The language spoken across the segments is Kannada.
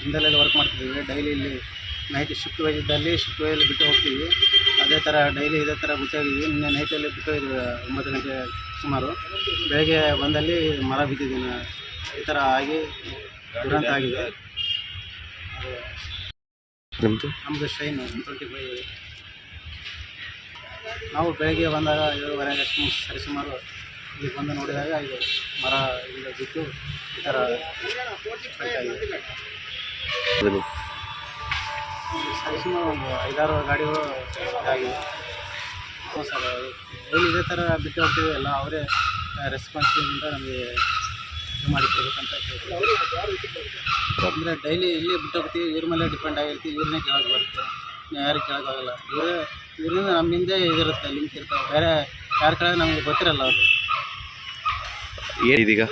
ಜಿಂದಾಲಲ್ಲಿ ವರ್ಕ್ ಮಾಡ್ತಿದ್ದೀವಿ. ಡೈಲಿ ಇಲ್ಲಿ ನೈಟ್ ಶಿಫ್ಟ್ ವೈಸ್ ಇದ್ದಲ್ಲಿ ಶಿಫ್ಟ್ ವೈಸಲ್ಲಿ ಬಿಟ್ಟು ಹೋಗ್ತೀವಿ. ಅದೇ ಥರ ಡೈಲಿ ಇದೇ ಥರ ಬಿಟ್ಟು ಹೋಗಿದ್ವಿ. ನಿನ್ನೆ ನೈಟಲ್ಲಿ ಬಿಟ್ಟು ಹೋಗಿದ್ವಿ 9 ಗಂಟೆ ಸುಮಾರು. ಬೆಳಗ್ಗೆ ಬಂದಲ್ಲಿ ಮರ ಬಿದ್ದಿದ್ದೀನಿ, ಈ ಥರ ಆಗಿ ದುರಂತ ಆಗಿದೆ. ನಮ್ಮದು ಶೈನ್ 25. ನಾವು ಬೆಳಗ್ಗೆ ಬಂದಾಗ 7:30 ಸರಿಸುಮಾರು ಇಲ್ಲಿ ಬಂದು ನೋಡಿದಾಗ ಇದು ಮರ ಇಲ್ಲ ಬಿದ್ದು ಈ ಥರ ಆಗಿದೆ. ಸರಿಸುಮಾರು ಒಂದು 5-6 ಗಾಡಿಗಳು ಇದಾಗಿವೆ. ಹ್ಞೂ ಸರ್, ಡೈಲಿ ಇದೇ ಥರ ಬಿಟ್ಟು ಹೋಗ್ತೀವಿ. ಎಲ್ಲ ಅವರೇ ರೆಸ್ಪಾನ್ಸಿಬಿಲಿಂದ ನಮಗೆ ಇದು ಮಾಡಿ ಕೊಡ್ಬೇಕಂತ ಕೇಳ್ತೀವಿ. ಅಂದರೆ ಡೈಲಿ ಇಲ್ಲೇ ಬಿಟ್ಟು ಹೋಗ್ತೀವಿ, ಇವ್ರ ಮೇಲೆ ಡಿಪೆಂಡ್ ಆಗಿರ್ತೀವಿ. ಇವ್ರನ್ನೇ ಕೇಳೋಕೆ ಬರುತ್ತೆ, ಯಾರಿಗೆ ಕೇಳೋಕ್ಕಾಗಲ್ಲ. ಇವರಿಂದ ನಮ್ಮಿಂದ ಇದಿರುತ್ತೆ, ಲಿಂಕ್ ಇರ್ತಾವೆ. ಬೇರೆ ಯಾರ ಕಡೆ ನಮಗೆ ಗೊತ್ತಿರಲ್ಲ ಅವರು. ಏನಿದೀಗ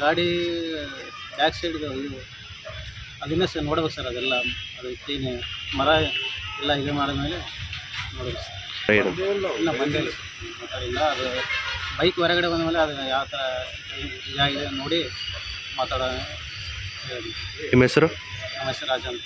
ಗಾಡಿ ಬ್ಯಾಕ್ ಸೈಡ್ ಇದು ಅದನ್ನೇ ಸರ್ ನೋಡ್ಬೇಕು ಸರ್. ಅದೆಲ್ಲ ಅದು ಕ್ಲೀನ್ ಮರ ಎಲ್ಲ ಇದು ಮಾಡಿದ್ಮೇಲೆ ನೋಡ್ಬೇಕು ಸರ್. ಇಲ್ಲ ಬಂದಿಲ್ಲ ಮಾತಾಡಿಲ್ಲ. ಅದು ಬೈಕ್ ಹೊರಗಡೆ ಬಂದಮೇಲೆ ಅದು ಯಾವ ಥರ ಇದಾಗಿದೆ ನೋಡಿ ಮಾತಾಡೋಣ. ನಿಮ್ಮ ಹೆಸರು? ನಮ್ಮ ಹೆಸರು ರಾಜ ಅಂತ.